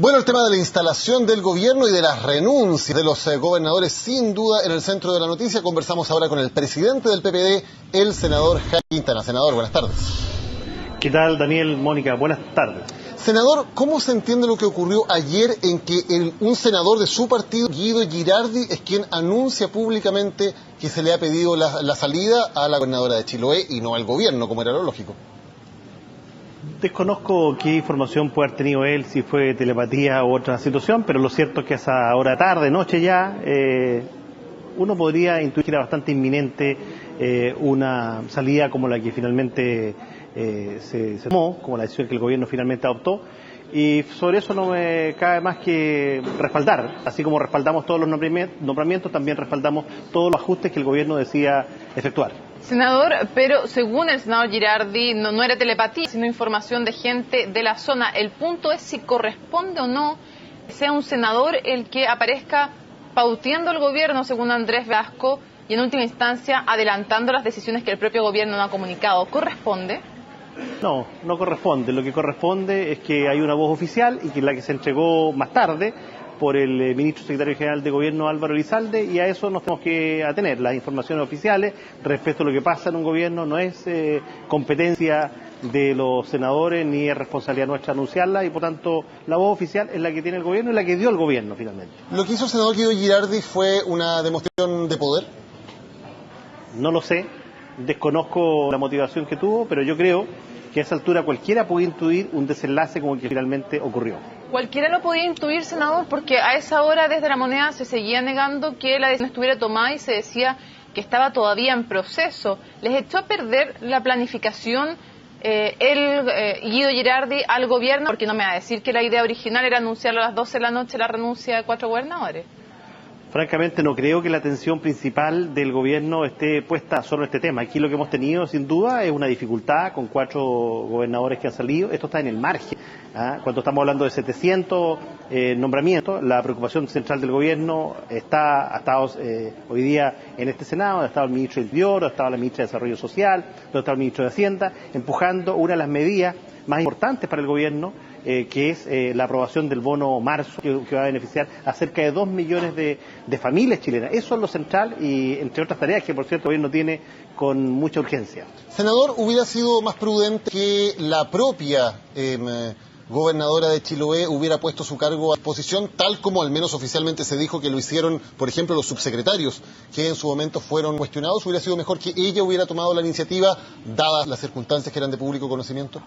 Bueno, el tema de la instalación del gobierno y de las renuncias de los gobernadores, sin duda, en el centro de la noticia. Conversamos ahora con el presidente del PPD, el senador Jaime Quintana. Senador, buenas tardes. ¿Qué tal, Daniel, Mónica? Buenas tardes. Senador, ¿cómo se entiende lo que ocurrió ayer en que un senador de su partido, Guido Girardi, es quien anuncia públicamente que se le ha pedido la salida a la gobernadora de Chiloé y no al gobierno, como era lo lógico? Desconozco qué información puede haber tenido él, si fue telepatía u otra situación, pero lo cierto es que a esa hora tarde, noche ya, uno podría intuir que era bastante inminente una salida como la que finalmente se tomó, como la decisión que el gobierno finalmente adoptó, y sobre eso no me cabe más que respaldar. Así como respaldamos todos los nombramientos, también respaldamos todos los ajustes que el gobierno decía efectuar. Senador, pero según el senador Girardi, no era telepatía, sino información de gente de la zona. El punto es si corresponde o no que sea un senador el que aparezca pauteando el gobierno, según Andrés Velasco, y en última instancia adelantando las decisiones que el propio gobierno no ha comunicado. ¿Corresponde? No, no corresponde. Lo que corresponde es que hay una voz oficial y que es la que se entregó más tarde por el ministro secretario general de Gobierno, Álvaro Elizalde, y a eso nos tenemos que atener. Las informaciones oficiales respecto a lo que pasa en un gobierno no es competencia de los senadores ni es responsabilidad nuestra anunciarla, y por tanto la voz oficial es la que tiene el gobierno y la que dio el gobierno finalmente. ¿Lo que hizo el senador Guido Girardi fue una demostración de poder? No lo sé, desconozco la motivación que tuvo, pero yo creo que a esa altura cualquiera puede intuir un desenlace como el que finalmente ocurrió. Cualquiera lo podía intuir, senador, porque a esa hora desde La Moneda se seguía negando que la decisión estuviera tomada y se decía que estaba todavía en proceso. ¿Les echó a perder la planificación Guido Girardi al gobierno? Porque no me va a decir que la idea original era anunciarlo a las 12 de la noche la renuncia de 4 gobernadores. Francamente no creo que la atención principal del gobierno esté puesta solo en este tema. Aquí lo que hemos tenido sin duda es una dificultad con 4 gobernadores que han salido. Esto está en el margen. Cuando estamos hablando de 700 nombramientos, la preocupación central del gobierno ha estado hoy día en este Senado, ha estado el ministro del Interior, ha estado la ministra de Desarrollo Social, ha estado el ministro de Hacienda, empujando una de las medidas más importantes para el gobierno, que es la aprobación del bono marzo, que va a beneficiar a cerca de 2 millones de familias chilenas. Eso es lo central y entre otras tareas que, por cierto, el gobierno tiene con mucha urgencia. Senador, ¿hubiera sido más prudente que la propia gobernadora de Chiloé hubiera puesto su cargo a disposición, tal como al menos oficialmente se dijo que lo hicieron, por ejemplo, los subsecretarios que en su momento fueron cuestionados? ¿Hubiera sido mejor que ella hubiera tomado la iniciativa, dadas las circunstancias que eran de público conocimiento?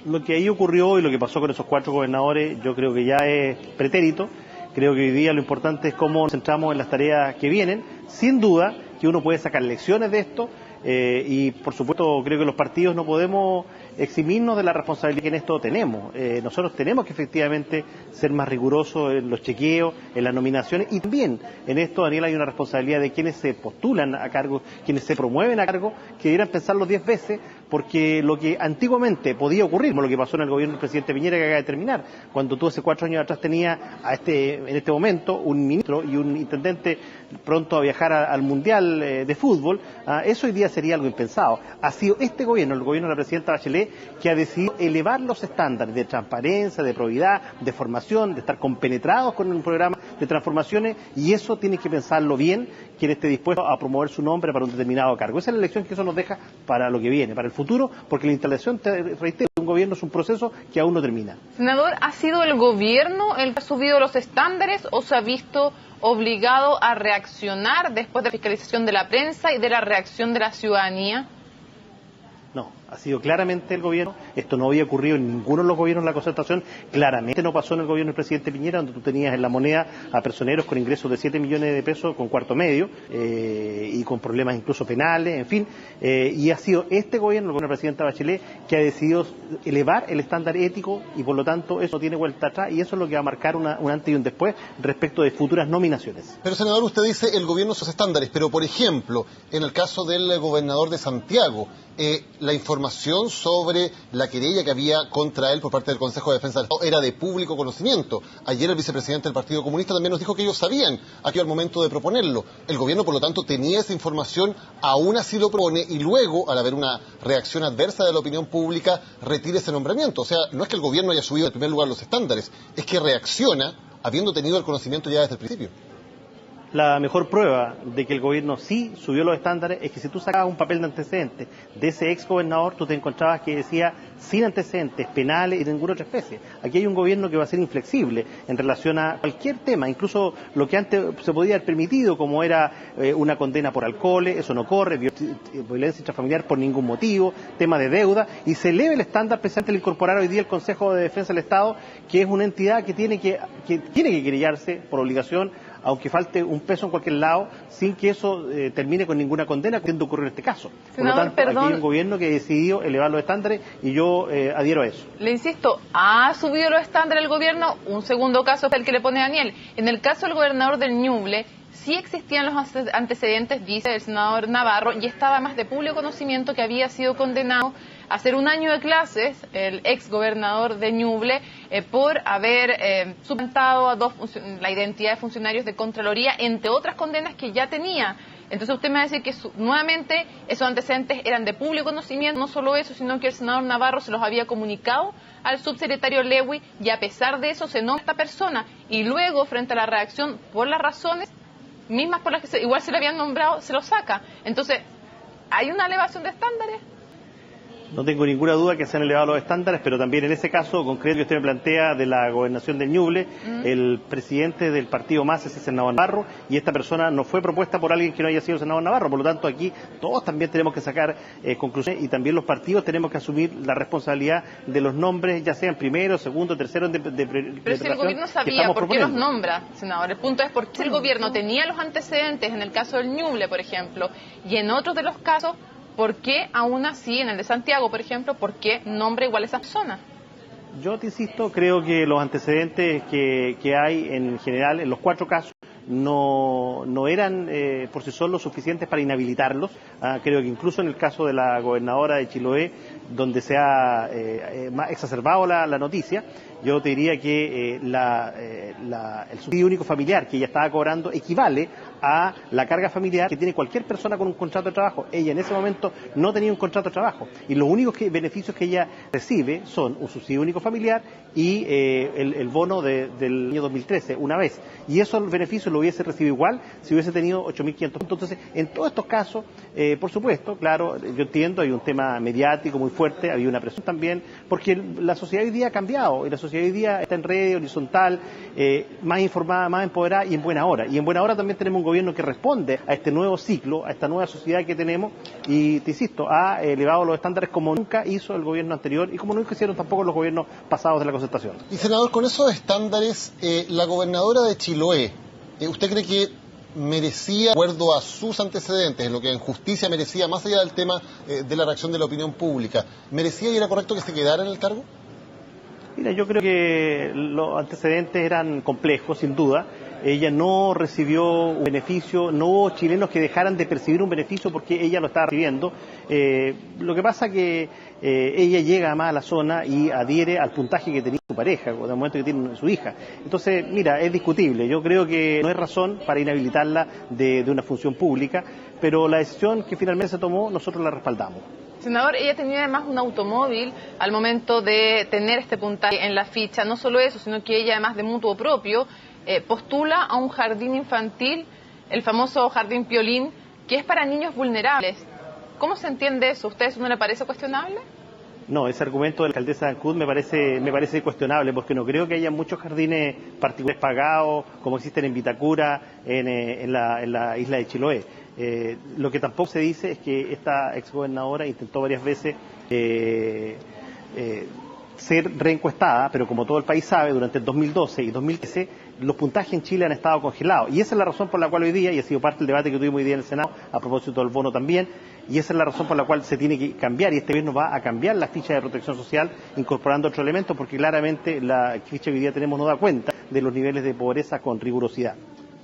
Lo que ahí ocurrió y lo que pasó con esos 4 gobernadores, yo creo que ya es pretérito. Creo que hoy día lo importante es cómo nos centramos en las tareas que vienen. Sin duda que uno puede sacar lecciones de esto y, por supuesto, creo que los partidos no podemos eximirnos de la responsabilidad que en esto tenemos. Nosotros tenemos que efectivamente ser más rigurosos en los chequeos, en las nominaciones, y también en esto, Daniel, hay una responsabilidad de quienes se postulan a cargo, quienes se promueven a cargo, que debieran pensarlo 10 veces, porque lo que antiguamente podía ocurrir, como lo que pasó en el gobierno del presidente Piñera que acaba de terminar, cuando tú hace 4 años atrás tenías en este momento un ministro y un intendente pronto a viajar al Mundial de Fútbol, eso hoy día sería algo impensado. Ha sido este gobierno, el gobierno de la presidenta Bachelet, que ha decidido elevar los estándares de transparencia, de probidad, de formación, de estar compenetrados con un programa de transformaciones, y eso tiene que pensarlo bien quien esté dispuesto a promover su nombre para un determinado cargo. Esa es la lección que eso nos deja para lo que viene, para el futuro, porque la instalación, te reitero, de un gobierno es un proceso que aún no termina. Senador, ¿ha sido el gobierno el que ha subido los estándares o se ha visto obligado a reaccionar después de la fiscalización de la prensa y de la reacción de la ciudadanía? No, ha sido claramente el gobierno. Esto no había ocurrido en ninguno de los gobiernos de la concertación. Claramente no pasó en el gobierno del presidente Piñera, donde tú tenías en La Moneda a personeros con ingresos de 7 millones de pesos con cuarto medio y con problemas incluso penales, en fin. Y ha sido este gobierno, el gobierno de la presidenta Bachelet, que ha decidido elevar el estándar ético, y por lo tanto eso tiene vuelta atrás, y eso es lo que va a marcar un antes y un después respecto de futuras nominaciones. Pero, senador, usted dice el gobierno sus estándares, pero por ejemplo, en el caso del gobernador de Santiago, la información información sobre la querella que había contra él por parte del Consejo de Defensa del Estado era de público conocimiento. Ayer el vicepresidente del Partido Comunista también nos dijo que ellos sabían aquí al momento de proponerlo. El gobierno, por lo tanto, tenía esa información, aún así lo propone y luego, al haber una reacción adversa de la opinión pública, retira ese nombramiento. O sea, no es que el gobierno haya subido en primer lugar los estándares, es que reacciona habiendo tenido el conocimiento ya desde el principio. La mejor prueba de que el gobierno sí subió los estándares es que si tú sacabas un papel de antecedentes de ese ex gobernador, tú te encontrabas que decía sin antecedentes penales y de ninguna otra especie. Aquí hay un gobierno que va a ser inflexible en relación a cualquier tema, incluso lo que antes se podía haber permitido, como era una condena por alcohol, eso no corre, violencia intrafamiliar por ningún motivo, tema de deuda, y se eleve el estándar precisamente al incorporar hoy día el Consejo de Defensa del Estado, que es una entidad que tiene que querellarse por obligación, aunque falte un peso en cualquier lado, sin que eso termine con ninguna condena, como ocurrió en este caso. Por lo tanto, aquí hay un gobierno que ha decidido elevar los estándares y yo adhiero a eso. Le insisto, ¿ha subido los estándares el gobierno? Un segundo caso es el que le pone Daniel. En el caso del gobernador del Ñuble, sí existían los antecedentes, dice el senador Navarro, y estaba más de público conocimiento que había sido condenado a hacer un año de clases, el ex gobernador de Ñuble, por haber suplantado a la identidad de funcionarios de Contraloría, entre otras condenas que ya tenía. Entonces usted me va a decir que nuevamente esos antecedentes eran de público conocimiento, no solo eso, sino que el senador Navarro se los había comunicado al subsecretario Lewy y a pesar de eso se nombra esta persona y luego frente a la reacción por las razones mismas por las que igual se le habían nombrado, se lo saca. Entonces, ¿hay una elevación de estándares? No tengo ninguna duda que se han elevado los estándares, pero también en ese caso concreto que usted me plantea de la gobernación de Ñuble, el presidente del partido MAS es el senador Navarro, y esta persona no fue propuesta por alguien que no haya sido el senador Navarro. Por lo tanto, aquí todos también tenemos que sacar conclusiones y también los partidos tenemos que asumir la responsabilidad de los nombres, ya sean primero, segundo, tercero Pero si el gobierno sabía por qué los nombra, senador, el punto es por qué el gobierno tenía los antecedentes en el caso del Ñuble, por ejemplo, y en otros de los casos, ¿por qué aún así, en el de Santiago, por ejemplo, por qué nombra igual a esa persona? Yo te insisto, creo que los antecedentes que hay en general en los 4 casos no eran por sí solos suficientes para inhabilitarlos. Creo que incluso en el caso de la gobernadora de Chiloé, donde se ha exacerbado la noticia, yo te diría que el subsidio único familiar que ella estaba cobrando equivale a la carga familiar que tiene cualquier persona con un contrato de trabajo. Ella en ese momento no tenía un contrato de trabajo y los únicos beneficios que ella recibe son un subsidio único familiar y el bono del año 2013, una vez. Y esos beneficios lo hubiese recibido igual si hubiese tenido 8.500. Entonces, en todos estos casos, por supuesto, claro, yo entiendo, hay un tema mediático muy fuerte, había una presión también, porque la sociedad hoy día ha cambiado y la sociedad hoy día está en red, horizontal, más informada, más empoderada y en buena hora. Y en buena hora también tenemos un gobierno que responde a este nuevo ciclo, a esta nueva sociedad que tenemos y, te insisto, ha elevado los estándares como nunca hizo el gobierno anterior y como nunca hicieron tampoco los gobiernos pasados de la Concertación. Y senador, con esos estándares, la gobernadora de Chiloé, ¿usted cree que merecía, de acuerdo a sus antecedentes, en lo que en justicia merecía, más allá del tema de la reacción de la opinión pública, merecía y era correcto que se quedara en el cargo? Mira, yo creo que los antecedentes eran complejos, sin duda. Ella no recibió un beneficio, no hubo chilenos que dejaran de percibir un beneficio porque ella lo estaba recibiendo. Lo que pasa que ella llega más a la zona y adhiere al puntaje que tenía su pareja, o del momento que tiene su hija. Entonces, mira, es discutible. Yo creo que no hay razón para inhabilitarla de una función pública, pero la decisión que finalmente se tomó, nosotros la respaldamos. Senador, ella tenía además un automóvil al momento de tener este puntaje en la ficha. No solo eso, sino que ella, además de mutuo propio, postula a un jardín infantil, el famoso Jardín Piolín, que es para niños vulnerables. ¿Cómo se entiende eso? ¿A usted eso no le parece cuestionable? No, ese argumento de la alcaldesa de Ancud me parece cuestionable, porque no creo que haya muchos jardines particulares pagados, como existen en Vitacura, en la isla de Chiloé. Lo que tampoco se dice es que esta exgobernadora intentó varias veces ser reencuestada, pero como todo el país sabe, durante el 2012 y 2013 los puntajes en Chile han estado congelados. Y esa es la razón por la cual hoy día, y ha sido parte del debate que tuvimos hoy día en el Senado, a propósito del bono también, y esa es la razón por la cual se tiene que cambiar, y este gobierno va a cambiar la ficha de protección social, incorporando otro elemento, porque claramente la ficha que hoy día tenemos no da cuenta de los niveles de pobreza con rigurosidad.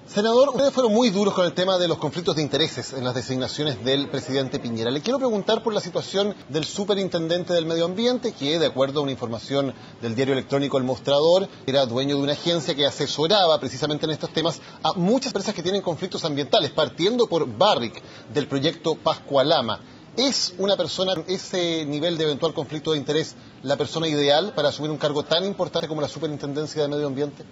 Senador, ustedes fueron muy duros con el tema de los conflictos de intereses en las designaciones del presidente Piñera. Le quiero preguntar por la situación del superintendente del medio ambiente, que de acuerdo a una información del diario electrónico El Mostrador, era dueño de una agencia que asesoraba precisamente en estos temas a muchas empresas que tienen conflictos ambientales, partiendo por Barrick, del proyecto Pascualama. ¿Es una persona con ese nivel de eventual conflicto de interés la persona ideal para asumir un cargo tan importante como la superintendencia de medio ambiente?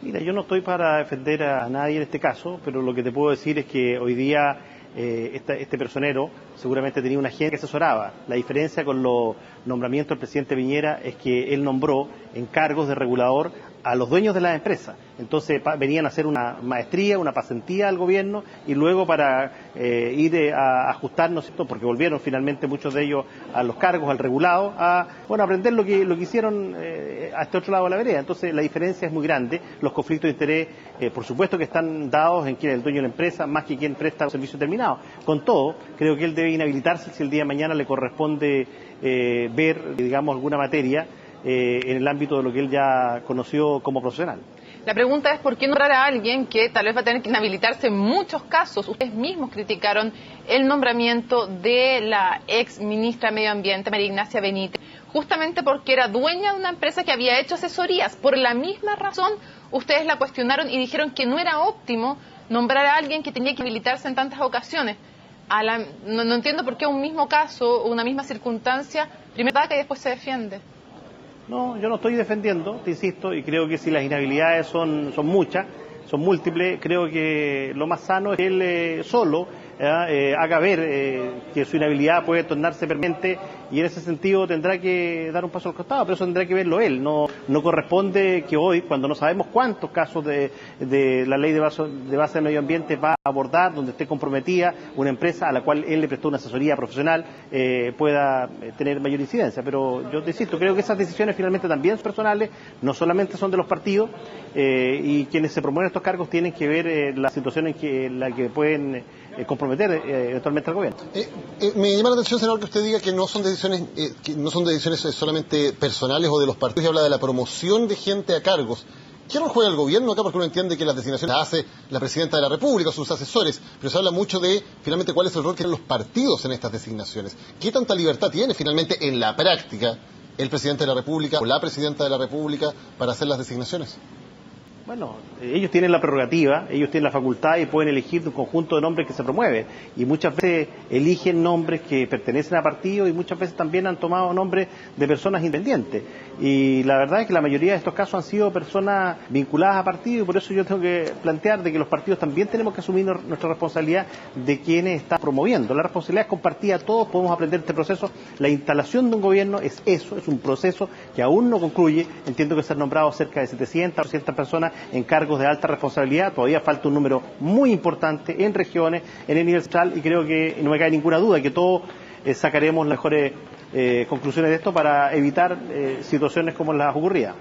Mira, yo no estoy para defender a nadie en este caso, pero lo que te puedo decir es que hoy día este personero seguramente tenía una agencia que asesoraba. La diferencia con los nombramientos del presidente Piñera es que él nombró en cargos de regulador a los dueños de las empresas. Entonces venían a hacer una maestría, una pasantía al gobierno y luego para ir a ajustarnos, porque volvieron finalmente muchos de ellos a los cargos, al regulado, a aprender lo que hicieron a este otro lado de la vereda. Entonces la diferencia es muy grande. Los conflictos de interés, por supuesto que están dados en quien es el dueño de la empresa, más que quien presta un servicio terminado. Con todo, creo que él debe inhabilitarse si el día de mañana le corresponde ver, digamos, alguna materia en el ámbito de lo que él ya conoció como profesional. La pregunta es por qué nombrar a alguien que tal vez va a tener que inhabilitarse en muchos casos. Ustedes mismos criticaron el nombramiento de la ex ministra de Medio Ambiente, María Ignacia Benítez, justamente porque era dueña de una empresa que había hecho asesorías. Por la misma razón, ustedes la cuestionaron y dijeron que no era óptimo nombrar a alguien que tenía que inhabilitarse en tantas ocasiones. No entiendo por qué un mismo caso, una misma circunstancia, primero ataca y después se defiende. No, yo no estoy defendiendo, te insisto, y creo que si las inhabilidades son muchas, son múltiples, creo que lo más sano es que él solo haga ver que su inhabilidad puede tornarse permanente y en ese sentido tendrá que dar un paso al costado, pero eso tendrá que verlo él. No corresponde que hoy, cuando no sabemos cuántos casos de la ley de base del medio ambiente va a abordar, donde esté comprometida una empresa a la cual él le prestó una asesoría profesional, pueda tener mayor incidencia. Pero yo te insisto, creo que esas decisiones finalmente también son personales, no solamente son de los partidos, y quienes se promueven estos cargos tienen que ver la situación en la que pueden comprometer eventualmente al gobierno. Me llama la atención, senador, que usted diga que no son decisiones solamente personales o de los partidos, y habla de la promoción de gente a cargos. ¿Qué rol juega el gobierno acá? Porque uno entiende que las designaciones las hace la presidenta de la República o sus asesores, pero se habla mucho de, finalmente, cuál es el rol que tienen los partidos en estas designaciones. ¿Qué tanta libertad tiene, finalmente, en la práctica, el presidente de la República o la presidenta de la República para hacer las designaciones? Bueno, ellos tienen la prerrogativa, ellos tienen la facultad y pueden elegir un conjunto de nombres que se promueven. Y muchas veces eligen nombres que pertenecen a partidos y muchas veces también han tomado nombres de personas independientes. Y la verdad es que la mayoría de estos casos han sido personas vinculadas a partidos y por eso yo tengo que plantear de que los partidos también tenemos que asumir nuestra responsabilidad de quienes están promoviendo. La responsabilidad es compartida, todos podemos aprender este proceso. La instalación de un gobierno es eso, es un proceso que aún no concluye. Entiendo que se han nombrado cerca de 700 o 800 personas en cargos de alta responsabilidad, todavía falta un número muy importante en regiones, en el nivel central, y creo que no me cae ninguna duda que todos sacaremos las mejores conclusiones de esto para evitar situaciones como las ocurridas.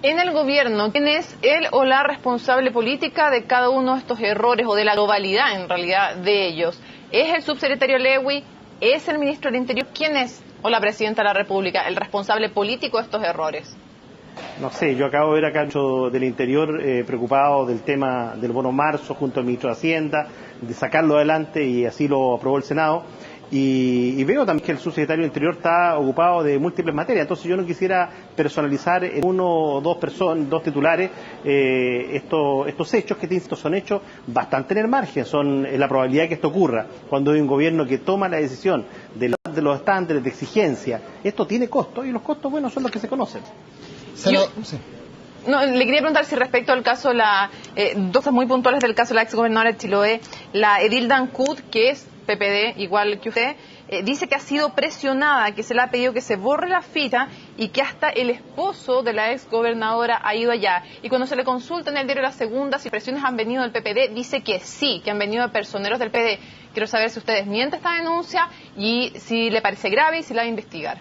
En el gobierno, ¿quién es él o la responsable política de cada uno de estos errores o de la globalidad en realidad de ellos? ¿Es el subsecretario Lewy? ¿Es el ministro del Interior? ¿Quién es, o la presidenta de la República, el responsable político de estos errores? No sé, yo acabo de ver acá del Interior preocupado del tema del bono marzo junto al ministro de Hacienda, de sacarlo adelante y así lo aprobó el Senado. Y veo también que el subsecretario del Interior está ocupado de múltiples materias, entonces yo no quisiera personalizar en uno o dos titulares estos hechos que son hechos bastante en el margen, son la probabilidad que esto ocurra cuando hay un gobierno que toma la decisión de los estándares de exigencia. Esto tiene costos y los costos, bueno, son los que se conocen. Sí. No, le quería preguntar si respecto al caso, dos cosas muy puntuales del caso de la exgobernadora de Chiloé, la Edil Dancud, que es PPD, igual que usted, dice que ha sido presionada, que se le ha pedido que se borre la ficha y que hasta el esposo de la exgobernadora ha ido allá. Y cuando se le consulta en el diario La Segunda si presiones han venido del PPD, dice que sí, que han venido de personeros del PPD. Quiero saber si usted desmiente esta denuncia y si le parece grave y si la va a investigar.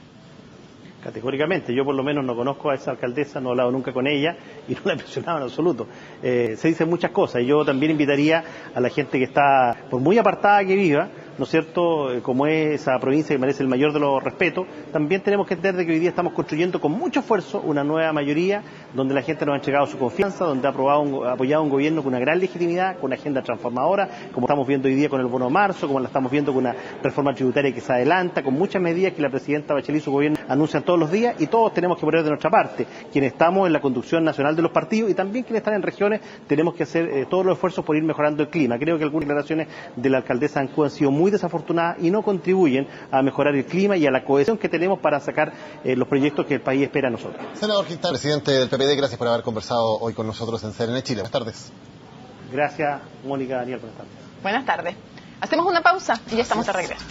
Categóricamente, yo por lo menos no conozco a esa alcaldesa, no he hablado nunca con ella y no la he presionado en absoluto. Se dicen muchas cosas y yo también invitaría a la gente que está, por muy apartada que viva, ¿no es cierto?, como es esa provincia que merece el mayor de los respetos, también tenemos que entender que hoy día estamos construyendo con mucho esfuerzo una nueva mayoría, donde la gente nos ha entregado su confianza, donde ha apoyado un gobierno con una gran legitimidad, con una agenda transformadora, como estamos viendo hoy día con el bono de marzo, como la estamos viendo con una reforma tributaria que se adelanta, con muchas medidas que la presidenta Bachelet y su gobierno anuncian todos los días, y todos tenemos que poner de nuestra parte, quienes estamos en la conducción nacional de los partidos y también quienes están en regiones, tenemos que hacer todos los esfuerzos por ir mejorando el clima. Creo que algunas declaraciones de la alcaldesa de Ancud han sido muy desafortunadas y no contribuyen a mejorar el clima y a la cohesión que tenemos para sacar los proyectos que el país espera a nosotros. Senador Quintana, presidente del PPD, gracias por haber conversado hoy con nosotros en CNN Chile. Buenas tardes. Gracias, Mónica, Daniel, buenas tardes. Buenas tardes. Hacemos una pausa y ya estamos de regreso.